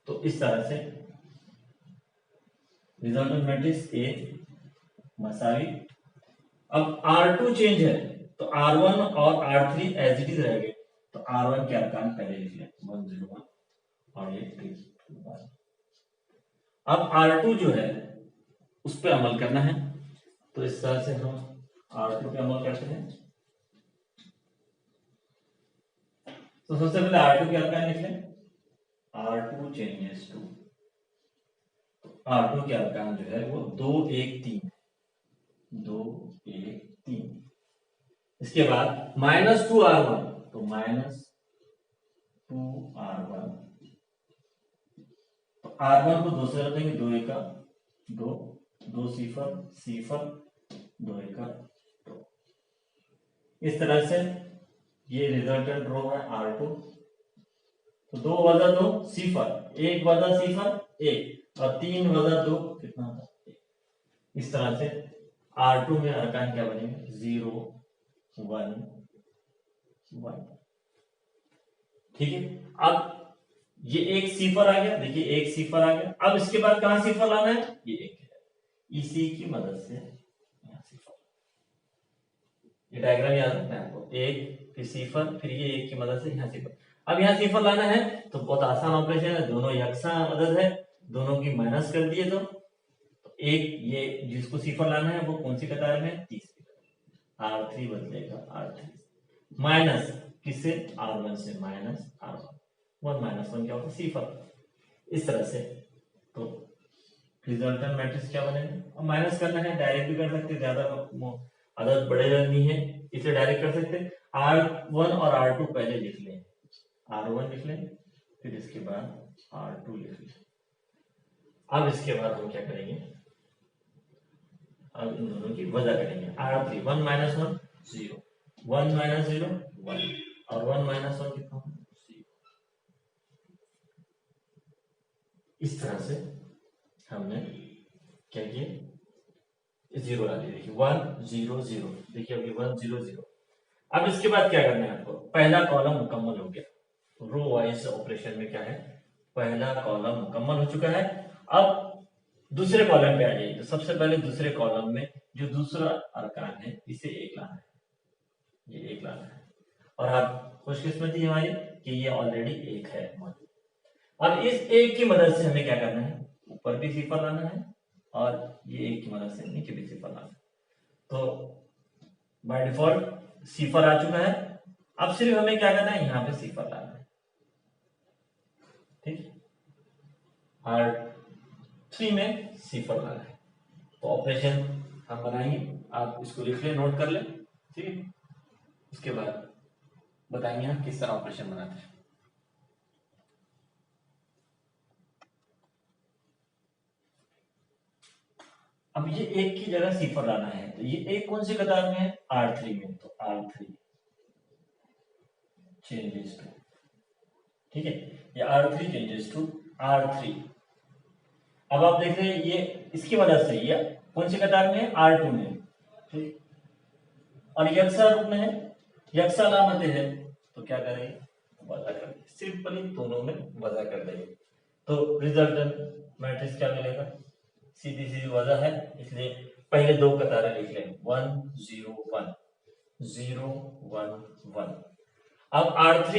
तो इस तरह से रिजल्टेंट मैट्रिक्स A मसावी अब R2 चेंज है तो R1 और R3 एज इट इज रहेंगे, तो R1 के अरकान पहले लिख लें 101 और ये 221। अब R2 जो है उस पर अमल करना है, तो इस तरह से हम R2 पे अमल करते हैं। तो सबसे पहले R2 के अरकान लिख लें, R2 चेंजेस टू, R2 के अरकान जो है वो 2 1 3, 2 1 3। इसके बाद -2R1, तो -2R1, तो R1 को 2 से रखेंगे, 2 1 2, 2 सिफर सिफर, 2 1 2। इस तरह से ये रिजल्टेंट रो है R2। तो 2 वजा 2 सिफर, 1 वजा सिफर 1 और 3 वजा 2 कितना होता है 1। इस तरह से R2 में अरकान क्या बनेंगे 0 1 1। ठीक है, अब ये एक सिफर आ गया, देखिए एक सिफर आ गया। अब इसके बाद कहां सिफर लाना है, ये एक है, इसी की मदद से यहाँ सिफर, ये डायग्राम याद रखना है आपको, एक फिर सिफर फिर ये एक की मदद से यहाँ सिफर। अब यहाँ सिफर लाना है तो बहुत आसान ऑपरेशन है, दोनों यकसा मदद है, दोनों की माइनस कर दिए तो एक ये जिसको सिफर लाना है वो कौन सी कतार में, तीसरी कतार, R3 बदलेगा R3 माइनस किससे, R1 से, माइनस R1, 1 - 1 क्या होता है सिफर। इस तरह से तो रिजल्टेंट मैट्रिक्स क्या बनेगा। अब माइनस करना है डायरेक्ट भी कर सकते, ज्यादा आदत बढ़ेगा नहीं है, इसे डायरेक्ट कर सकते। R1 और R2 पहले लिख लें, R1 लिख लें, फिर इसके बाद R2 लिख लें। अब इसके बाद हम क्या करेंगे, अब इन दोनों की वजह करेंगे। R3 1 - 1 0, 1 - 0 1 और 1 - 1 कितना होगा 0। इस तरह से हमने क्या किया, 0 ला दिया, देखिए 1 0 0, देखिए अभी 1 0 0। अब इसके बाद क्या करना है आपको, पहला कॉलम मुकम्मल हो गया, रो वाइज ऑपरेशन में क्या है, पहला कॉलम मुकम्मल हो चुका है। अब दूसरे कॉलम पे आ जाइए, तो सबसे पहले दूसरे कॉलम में जो दूसरा अरकान है इसे 1 लाना है, ये 1 लाना है। और आप खुशकिस्मती हमारी कि ये ऑलरेडी 1 है मौजूद। अब इस 1 की मदद से हमें क्या करना है, ऊपर भी सिफर लाना है और ये 1 की मदद से नीचे भी सिफर लाना है। तो बाय डिफॉल्ट सिफर आ चुका है, अब सिर्फ हमें क्या करना है, यहाँ पे सिफर लाना है। ठीक, R3 में सिफर लाना है, तो ऑपरेशन हम बनाएंगे, आप इसको लिख लें, नोट कर लें। ठीक है, उसके बाद बताएंगे हम किस तरह ऑपरेशन बनाते हैं। अब ये 1 की जगह सिफर लाना है, तो ये 1 कौन सी कतार में है, R3 में, तो R3 चेंजेस टू, ठीक है, ये R3 चेंजेस टू R3। अब आप देख रहे हैं ये इसकी मदद से ये कौन सी कतार में है, R2 में, ठीक, और यक्सा रूप में है, यक्सा अलामत है, तो क्या करेंगे, वजह कर देंगे, सिंपली दोनों में वजह कर देंगे। तो रिजल्टेंट मैट्रिक्स क्या मिलेगा, सीधी सीधी वजह है, इसलिए पहले 2 कतारें लिख लें, 1 0 1 0 1 1। अब R3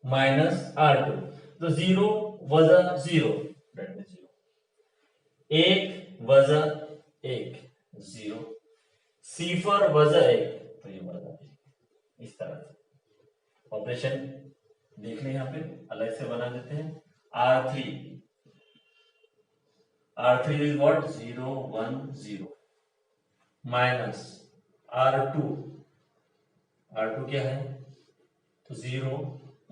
माइनस R2, तो 0 वजह 0, दैट मींस 0, 1 वजह 1 0, सिफर वजह 1, तो ये वजह 1। इस तरह से ऑपरेशन देख लें, यहाँ पे अलग से बना देते हैं। R3 is what, 0 1 0 minus R2 क्या है, तो 0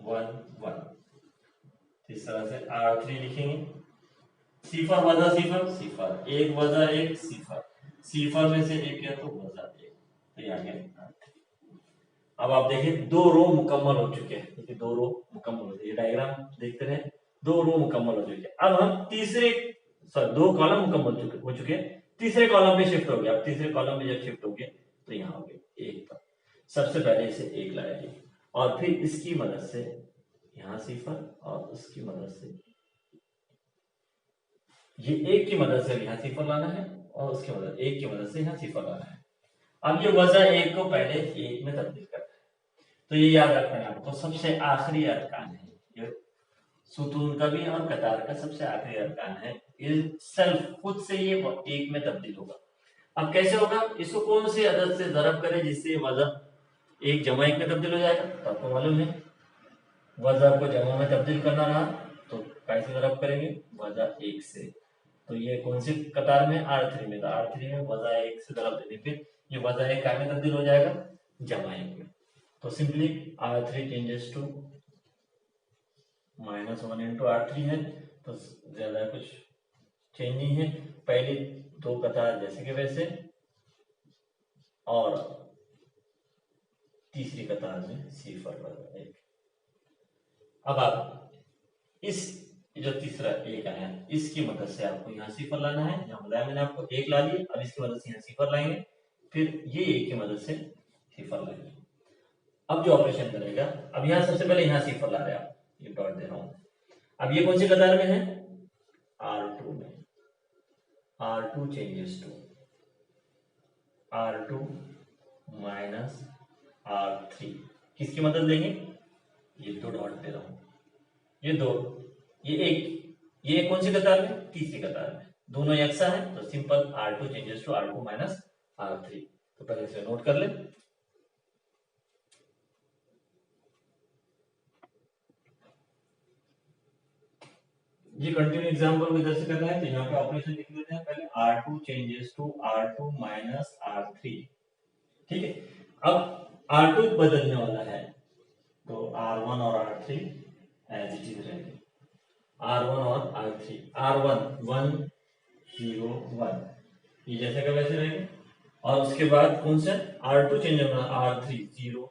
1 1। इस तरह से R3 लिखेंगे, सिफर वजह सिफर सिफर, 1 वजह 1 सिफर, सिफर में से 1 है तो वजह 1, तो ये आ गया। अब आप देखिए 2 रो मुकम्मल हो चुके हैं, देखिए 2 रो मुकम्मल हो चुके हैं, डायग्राम देखते रहे, 2 रो मुकम्मल हो चुके हैं। अब हम तीसरे 2 कॉलम मुकम्मल हो चुके हैं, तीसरे कॉलम पे शिफ्ट हो गए। अब तीसरे कॉलम में जब शिफ्ट हो गए तो यहाँ हो गए 1 पर, सबसे पहले इसे 1 लाएंगे और फिर इसकी मदद से यहाँ सिफर और उसकी मदद से ये 1 की मदद से यहाँ सिफर लाना है और उसकी मदद एक की मदद से यहाँ सिफर लाना है। अब ये वजह एक को पहले एक में तब्दील करना है, तो ये याद रखना है आपको। सबसे आखिरी अरकान है ये, सुतून का भी और कतार का सबसे आखिरी अरकान है। ये सेल्फ खुद से ये एक में तब्दील होगा। अब कैसे होगा, इसको कौन से अदद से ज़रब करें जिससे वजह एक जमा एक में तब्दील हो जाएगा। तो आपको मालूम है वजह को जमा में तब्दील करना रहा तो कैसे ज़रब करेंगे, वजह एक से। तो ये कौन सी कतार में, R3 में, तो R3 में वजह एक से ज़रब देने पे ये वजह एक काय में तब्दील हो जाएगा, जमा एक में। तो simply R3 changes to -1 into R3 है, तो ज्यादा कुछ चेंज नहीं है। पहले दो कतार जैसे के वैसे, और तीसरी कतार में सिफर वजह एक। अब आप इस जो तीसरा एक आया इसकी मदद से आपको यहाँ सिफर लाना है। यहाँ बताया मैंने आपको एक ला लिए, अब इसकी मदद से यहाँ सिफर लाएंगे, फिर ये एक की मदद से सिफर लाएंगे। अब जो ऑपरेशन करेगा, अब यहाँ सबसे पहले यहाँ सिफर ला रहे हैं आप, ये डॉट दे रहा हूं। अब ये कौन सी कतार में है, R2 में। R2 changes to R2 minus R3, किसकी मदद लेंगे, ये दो डॉट दे रहा हूं, ये दो, ये एक, ये कौन सी कतार में, तीसरी कतार में। दोनों यकसा है तो simple R2 changes to R2 minus R3। तो पहले इसे नोट कर ले। ये कंटिन्यू एग्जांपल को इधर से करना है, तो यहाँ पे ऑपरेशन लिख देते हैं पहले, R2 changes to R2 minus R3। ठीक है, अब R2 बदलने वाला है तो R1 और R3 एज इट इज रहेंगे। R1 और R3, R1 1 0 1, ये जैसे का वैसे रहेंगे। और उसके बाद कौन सा, R2 चेंज होना, R3 0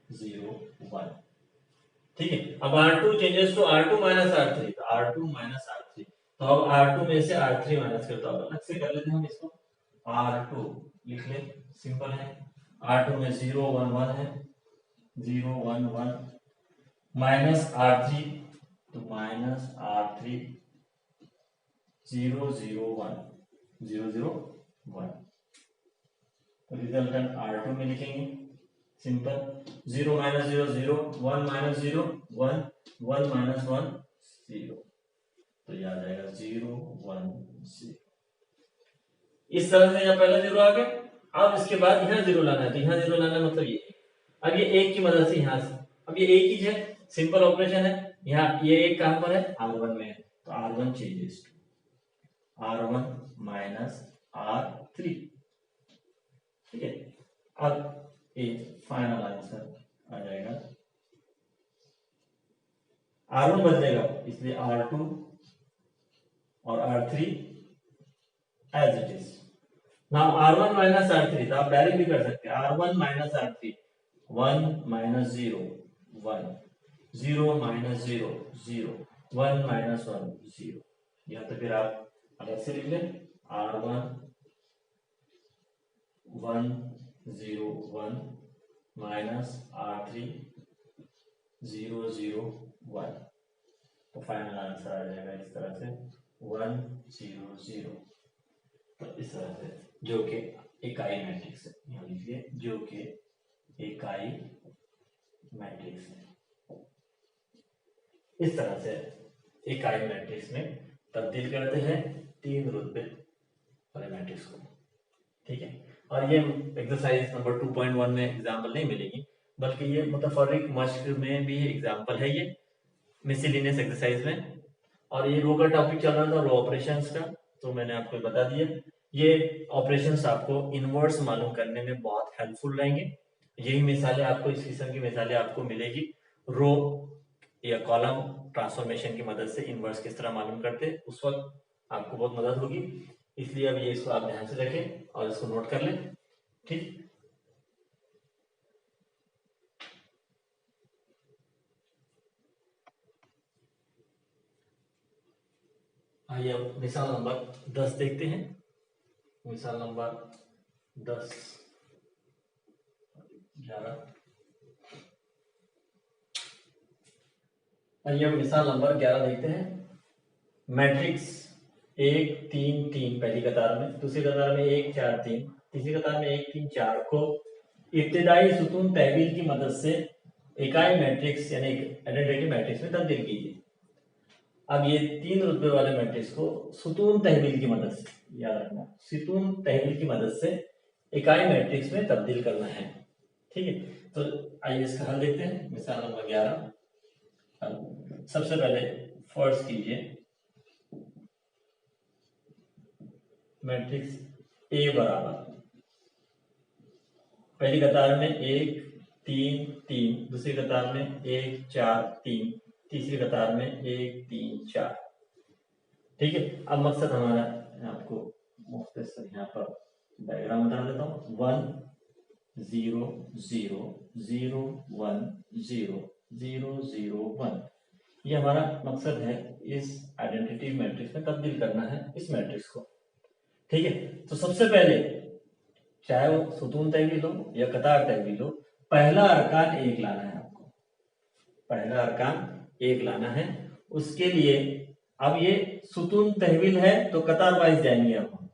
0 1। ठीक है, अब R2 changes to R2 minus R3, तो R2 माइनस R3। तो अब R2 में से R3 माइनस करता हूं, अलग से कर लेते हैं हम इसको। R2 लिख ले, सिंपल है। R2 में 0 1 1 है, 0 1 1 माइनस R3, तो माइनस R3 0 0 1 0 0 1। तो रिजल्टेंट R2 में लिखेंगे, सिंपल। 0 माइनस 0 0, 1 माइनस 0 1, 1 माइनस 1 0, तो ये आ जाएगा 0 1 0। इस तरह से यहाँ पहला 0 आ गया। अब इसके बाद यहाँ 0 लाना है, तो यहाँ 0 लाना मतलब ये। अब ये एक की मदद से यहाँ से, अब ये एक ही है, सिंपल ऑपरेशन है। यहाँ ये एक कहां पर है, R1 में है, तो R1 changes to R1 minus R3। ठीक है, अब ये फाइनल आंसर आ जाएगा। R1 बदलेगा इसलिए R2 और R3 as it is. Now R1 minus R3, तो आप डायरेक्ट भी कर सकते हैं, R1 minus R3, 1 minus 0 1, 0 minus 0 0, 1 minus 1 0। या तो फिर आप अलग से लिख लें, R1 1 0 1 माइनस R3 0 0 1। तो फाइनल आंसर आ जाएगा इस तरह से 1 0 0। तो इस तरह से, जो कि इकाई मैट्रिक्स है, यहाँ लिखिए, जो कि इकाई मैट्रिक्स है। इस तरह से इकाई मैट्रिक्स में तब्दील करते हैं तीन रुतबे वाले मैट्रिक्स को। ठीक है, और ये एक्सरसाइज नंबर 2.1 में एग्जाम्पल नहीं मिलेगी, बल्कि ये मुतफर्रिक मश्क में भी एग्जाम्पल है, ये मिसलिनियस एक्सरसाइज में। और ये रो का टॉपिक चल रहा था, रो ऑपरेशंस का, तो मैंने आपको बता दिया। ये ऑपरेशंस आपको इनवर्स मालूम करने में बहुत हेल्पफुल रहेंगे। यही मिसालें आपको, इस किस्म की मिसालें आपको मिलेगी रो या कॉलम ट्रांसफॉर्मेशन की मदद से इनवर्स किस तरह मालूम करते, उस वक्त आपको बहुत मदद होगी। इसलिए अब ये इसको आप ध्यान से रखें और इसको नोट कर लें। ठीक, आइए अब मिसाल नंबर 10 देखते हैं। मिसाल नंबर 10 11। आइए अब मिसाल नंबर 11 देखते हैं। मैट्रिक्स 1 3 3 पहली कतार में, दूसरी कतार में 1 4 3, तीसरी कतार में 1 3 4 को इब्तिदाई सुतून तहवील की मदद से इकाई मैट्रिक्स यानी आइडेंटिटी मैट्रिक्स में तब्दील कीजिए। अब ये 3 रुतबे वाले मैट्रिक्स को सुतून तहवील की मदद से, याद रखना, सुतून तहवील की मदद से इकाई मैट्रिक्स में तब्दील करना है। ठीक है, तो आइए इसका हल देखते हैं। मिसाल नंबर 11। सबसे पहले फर्स्ट कीजिए मैट्रिक्स ए बराबर, पहली कतार में 1 3 3, दूसरी कतार में 1 4 3, तीसरी कतार में 1 3 4। ठीक है, अब मकसद हमारा, आपको मुख्तसर यहाँ पर डायग्राम बता देता हूँ। 1 0 0 0 1 0 0 0 1, ये हमारा मकसद है इस आइडेंटिटी मैट्रिक्स में तब्दील करना है इस मैट्रिक्स को। ठीक है, तो सबसे पहले चाहे वो सुतून तहवील हो या कतार तहवील हो, पहला अरकान 1 लाना है आपको, पहला अरकान 1 लाना है। उसके लिए अब ये सुतून तहवील है तो कतार वाइज जाएंगे। आप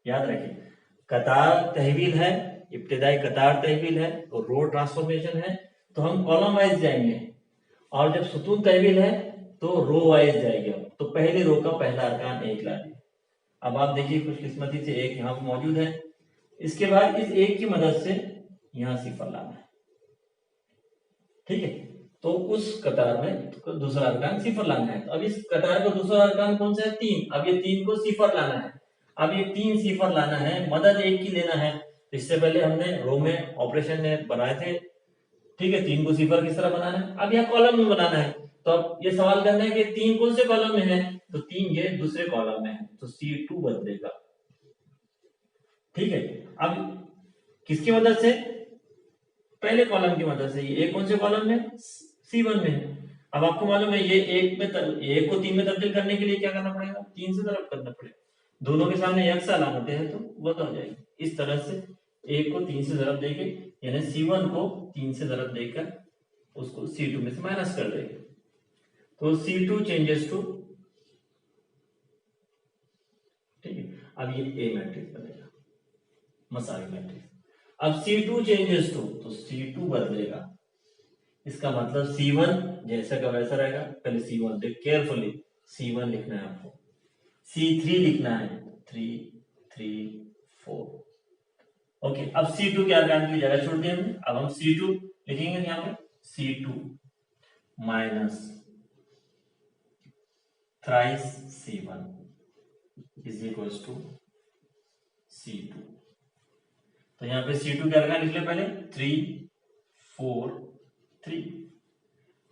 याद रखिए, कतार तहवील है, इब्तिदाई कतार तहवील है तो रो ट्रांसफॉर्मेशन है, तो हम कॉलम वाइज जाएंगे। और जब सुतून तहवील है तो रो वाइज जाएंगे। तो पहली रो का पहला अरकान 1 ला दिया। अब आप देखिए खुशकिस्मती से 1 यहाँ पर मौजूद है। इसके बाद इस 1 की मदद से यहां सिफर लाना है। ठीक है, तो उस कतार में तो दूसरा अरकान सिफर लाना है। तो अब इस कतार का दूसरा अरकान कौन सा है? 3। अब ये 3 को सिफर लाना है। अब ये 3 सिफर लाना है, मदद 1 की लेना है। इससे पहले हमने रो में ऑपरेशन में बनाए थे। ठीक है, 3 को सिफर किस तरह बनाना है, अब यहाँ कॉलम में बनाना है। तो अब ये सवाल करना है कि 3 कौन से कॉलम में है, तो 3 ये दूसरे कॉलम में है, तो C2 बदलेगा। ठीक है, अब किसकी मदद से? पहले कॉलम की मदद से। ये कौन से कॉलम में? C1 में है। अब आपको मालूम है ये 1 में 1 को 3 में तब्दील करने के लिए क्या करना पड़ेगा? 3 से ज़रब करना पड़ेगा। दोनों के सामने यकसा अलामतें हैं तो वो तो हो जाएगी। इस तरह से 1 को 3 से ज़रब देके, यानी C1 को 3 से ज़रब देकर उसको C2 में से माइनस कर देंगे, तो C2 चेंजेस टू, ठीक है, अब ये A मैट्रिक्स बनेगा, मसावी मैट्रिक्स। अब C2 चेंजेस टू, तो C2 बदलेगा। इसका मतलब C1 जैसा का वैसा रहेगा। पहले C1 देख केयरफुली, C1 लिखना है आपको, C3 लिखना है, 3 3 4। ओके, अब C2 के अरकान की जगह छोड़ दिया हमने। अब हम C2 लिखेंगे यहाँ पे, C2 minus thrice C1 is equal to C2। तो यहाँ पे C2 के अरकान लिख ले पहले, 3 4 3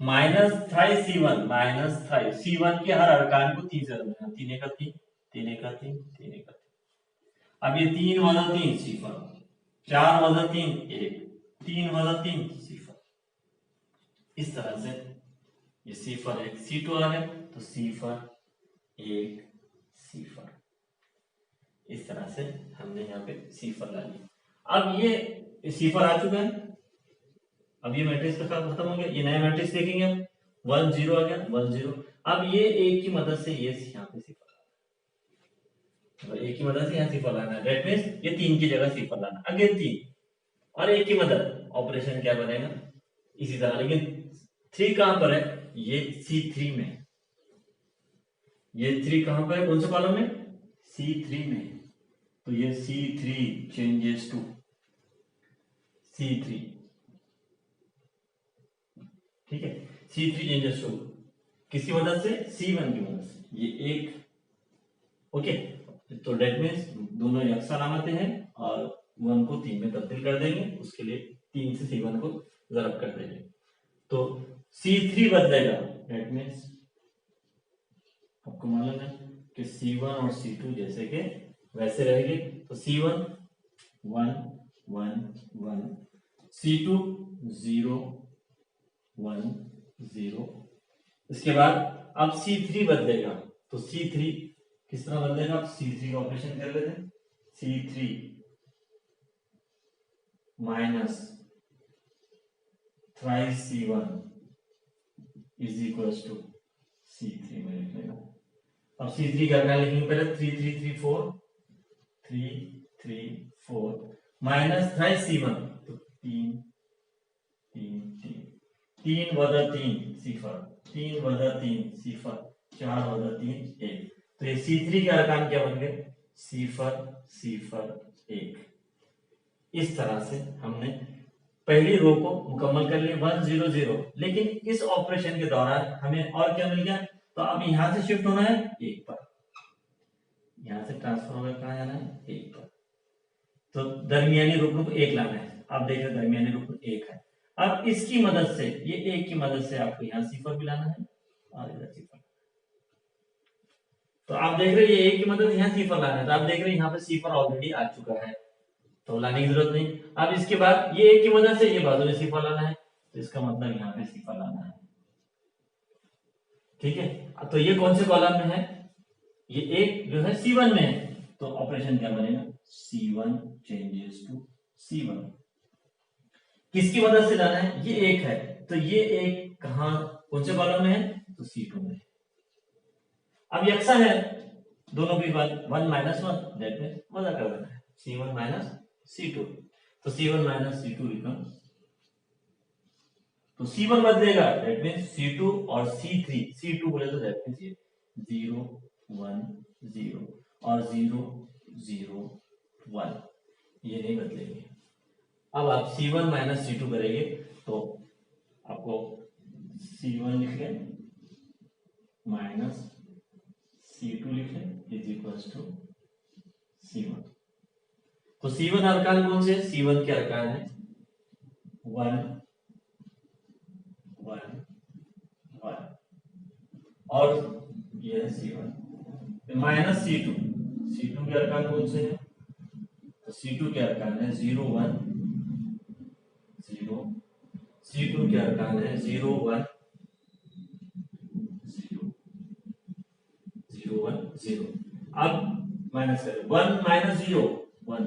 minus thrice C1, minus thrice C1 के हर अरकान को 3 से रखना, 3 का 3 3 का 3 3 का 3। अब ये 3 वाला 3 सिफर, 4 वाला 3 1, 3 वाला 3 सिफर। इस तरह से ये सिफर 1 C2 आ गया, तो सिफर 1 सिफर। इस तरह से हमने यहाँ पे सिफर ला लिया। अब ये सिफर आ चुका है। अब ये मैट्रिक्स का काम खत्म हो गया। ये नया मैट्रिक्स देखेंगे हम, 1 0 आ गया, 1 0। अब ये 1 की मदद से ये यहाँ पे सिफर, तो 1 की मदद से यहाँ सिफर लाना है। दैट मींस ये 3 की जगह सिफर लाना, अगेन 3 और 1 की मदद, ऑपरेशन क्या बनेगा इसी तरह। लेकिन 3 कहां पर है? ये C3 में। ये 3 कहां पर है, कौन से कॉलम में? C3 में। तो ये C3 चेंजेस टू C3। ठीक है, C3 चेंजेस टू किसकी मदद से? C1 की मदद से। ये 1, ओके, तो डेट मीन्स दोनों यकसा अलामतें हैं और 1 को 3 में तब्दील कर देंगे। उसके लिए 3 से C1 को ज़रब कर देंगे, तो C3 बदलेगा। डेट मीन्स आपको मालूम है कि C1 और C2 जैसे के वैसे रहेंगे। तो C1 1 1 1, C2 0 1 0। इसके बाद अब C3 बदलेगा, तो C3 किस तरह बदलेगा? आप C3 का ऑपरेशन कर लेते हैं। C3 minus thrice C1 is equal to C3 में लिख लेगा। अब C3 का अर्कान लिखेंगे पहले 3 3 3 4 3 3 4 माइनस थ्राइस C1 तो 3 3 3 3 वजा 3 सिफर 3 वजा 3 सिफर 4 वजा 3 1। तो ये C3 के अर्कान क्या बन गए सिफर सिफर 1। इस तरह से हमने पहली रो को मुकम्मल कर लिया 1 0 0। लेकिन इस ऑपरेशन के दौरान हमें और क्या मिल गया, तो अब यहां से शिफ्ट होना है 1 पर, यहां से ट्रांसफर होकर कहां जाना है 1 पर। तो दरमियानी रुकन को 1 लाना है। आप देख रहे दरमियानी रुकन 1 है। अब इसकी मदद से ये 1 की मदद से आपको यहाँ सिफर भी लाना है और इधर सिफर। तो आप देख रहे हैं ये 1 की मदद यहाँ सिफर लाना है, तो आप देख रहे हैं यहाँ पे सिफर ऑलरेडी आ चुका है, तो लाने की जरूरत नहीं। अब इसके बाद ये 1 की मदद से ये बाजू में सिफर लाना है, तो इसका मतलब यहाँ पे सिफर लाना है। ठीक है, तो ये कौन से कॉलम में है, ये एक जो है C1 में है, तो ऑपरेशन क्या बनेगा C1 चेंजेस टू C1। किसकी मदद से लाना है, ये 1 है, तो ये 1 कहां कौन से कॉलम में है, तो C2 में। अब यक्सा है दोनों भी 1 माइनस 1 दैट मींस मजा कर देना है C1 माइनस C2। तो C1 माइनस C2 बिकम्स, तो C1 बदलेगा दैट मींस C2 और C3, C2 बोले तो दैट मींस ये 0 1 0 और 0 0 1, ये नहीं बदलेंगे। अब आप C1 माइनस C2 करेंगे तो आपको C1 लिख लें माइनस C2 लिख लें इज इक्वल्स टू C1। तो C1 अरकान कौन से, C1 के अरकान है 1 1 1 और ये है C1 माइनस C2। C2 के अरकान कौन से हैं, तो C2 के अरकान है 0 1 0, C2 के अरकान है 0 1 0 0 1 0। अब माइनस करें 1 माइनस 0 1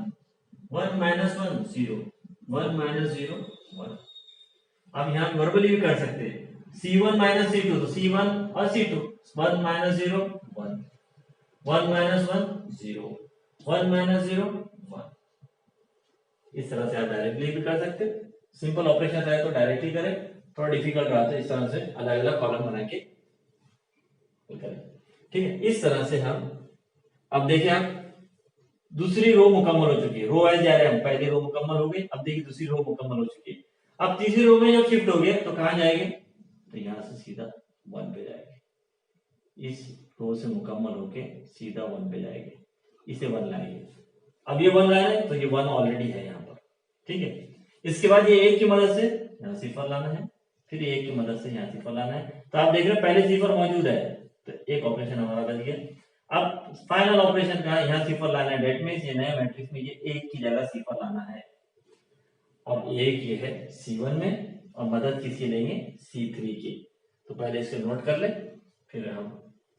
1 माइनस 1 0 1 माइनस 0 1। अब यहाँ वर्बली भी कर सकते हैं C1 माइनस C2, तो C1 और C2 1 माइनस 0 1 1 माइनस 1 0 1 माइनस 0 1। इस तरह से आप डायरेक्टली भी कर सकते हैं, सिंपल ऑपरेशन है तो डायरेक्टली करें, थोड़ा डिफिकल्ट रहा तो इस तरह से अलग अलग कॉलम बना के करें। ठीक है, इस तरह से हम अब देखिए आप दूसरी रो मुकम्मल हो चुकी है, रो वाइज जा रहे हैं हम, पहली रो मुकम्मल हो गई, अब देखिए दूसरी रो मुकम्मल हो चुकी है। अब तीसरी रो में जब शिफ्ट हो गए तो कहां जाएंगे, तो यहां से सीधा 1 पे जाएंगे, इस रो से मुकम्मल होके सीधा 1 पे जाएंगे, इसे 1 लाएंगे। अब ये 1 लाए तो ये 1 ऑलरेडी है यहाँ पर। ठीक है, इसके बाद ये 1 की मदद से यहाँ सिफर लाना है, फिर 1 की मदद से यहाँ सिफर लाना है। तो आप देख रहे हैं पहले सिफर मौजूद है तो एक ऑपरेशन हमारा बच गया। अब फाइनल ऑपरेशन का यहाँ सिफर लाना है, डेट मींस ये नया मैट्रिक्स में ये 1 की जगह सिफर लाना है। अब 1 ये है C1 में और मदद किसकी लेंगे C3 की, तो पहले इसको नोट कर ले फिर हम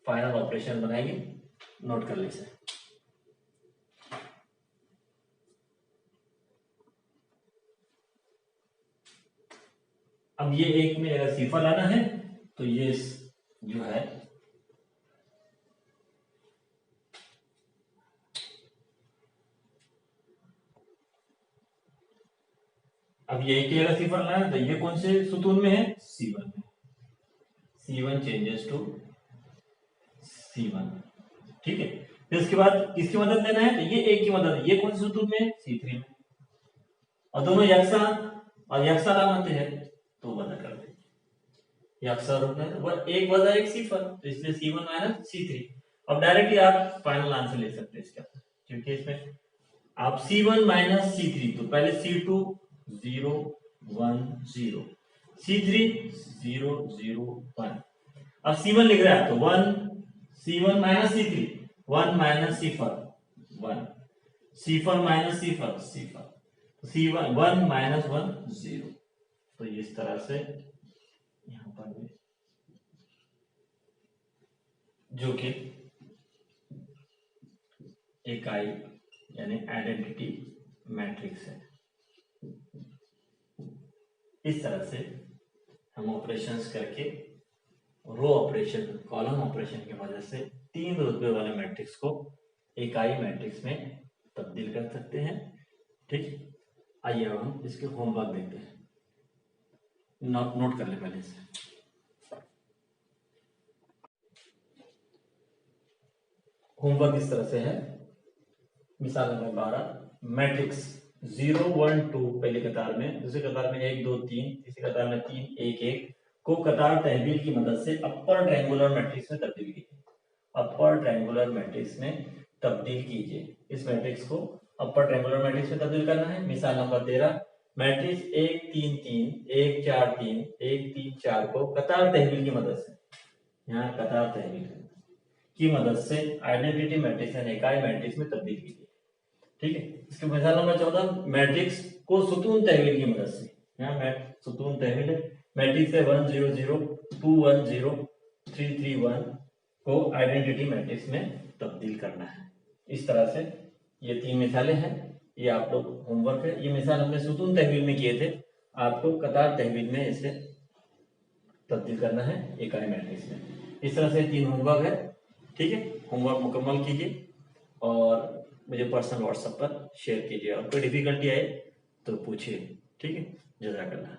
फाइनल ऑपरेशन बनाएंगे, नोट कर ले इसे। अब ये 1 में अगर सिफर लाना है तो ये जो है अब ये की अगर सिफर लाना है तो ये कौन से सुतून में है C1 में, C1 चेंजेस टू C1। ठीक है, फिर इसके बाद किसकी मदद लेना है, तो ये 1 की मदद, ये कौन से सुतून में C3 में, और दोनों यकसा और यकसा लाते हैं तो मदद कर दे यकसा रूप में, तो 1 वजा 1 सिफर, तो इसलिए C1 माइनस C3। अब डायरेक्टली आप फाइनल आंसर ले सकते हैं इसका, क्योंकि इसमें आप C1 माइनस C3, तो पहले C2 0 1 0 C3 0 0 1। अब C1 लिख रहा है तो 1 C1 माइनस C3 1 माइनस सिफर 1 सिफर माइनस सिफर सिफर, तो C1 1 माइनस 1 0। तो इस तरह से यहां पर भी जो कि इकाई यानी आइडेंटिटी मैट्रिक्स है। इस तरह से हम ऑपरेशंस करके रो ऑपरेशन, कॉलम ऑपरेशन की मदद से 3 रुतबे वाले मैट्रिक्स को इकाई मैट्रिक्स में तब्दील कर सकते हैं। ठीक, आइए अब हम इसके होमवर्क देखते हैं। नोट कर ले पहले से। होमवर्क इस तरह से है। मिसाल नंबर 12, मैट्रिक्स 0 1 2 पहली कतार में, दूसरी कतार में 1 2 3, तीसरी कतार में 3 1 1 को कतार तहवील की मदद से अपर ट्रायंगुलर मैट्रिक्स में तब्दील कीजिए। अपर ट्रायंगुलर मैट्रिक्स में तब्दील कीजिए। इस मैट्रिक्स को अपर ट्रायंगुलर मैट्रिक्स में तब्दील करना है। मिसाल नंबर 13, मैट्रिक्स 1 3 3 1 4 3 1 3 4 को कतार तहवील की मदद से, यहाँ कतार तहवील की मदद से आइडेंटिटी मैट्रिक्स यानी इकाई मैट्रिक्स में तब्दील कीजिए। ठीक है, इसके मिसाल नंबर 14, मैट्रिक्स को सुतून तहवील की मदद से, यहाँ सुतून तहवील है, मैट्रिक्स है 1 0 0 2 1 0 3 3 1 को आइडेंटिटी मैट्रिक्स में तब्दील करना है। इस तरह से ये 3 मिसालें हैं, ये आप लोग होमवर्क है। ये मिसाल हमने सुतून तहवील में किए थे, आपको कतार तहवील में इसे तब्दील करना है इकाई मैट्रिक्स में। इस तरह से 3 होमवर्क है। ठीक है, होमवर्क मुकम्मल कीजिए और मुझे पर्सनल व्हाट्सएप पर शेयर कीजिए, और कोई डिफिकल्टी आए तो पूछिए। ठीक है, जज़ाकल्लाह।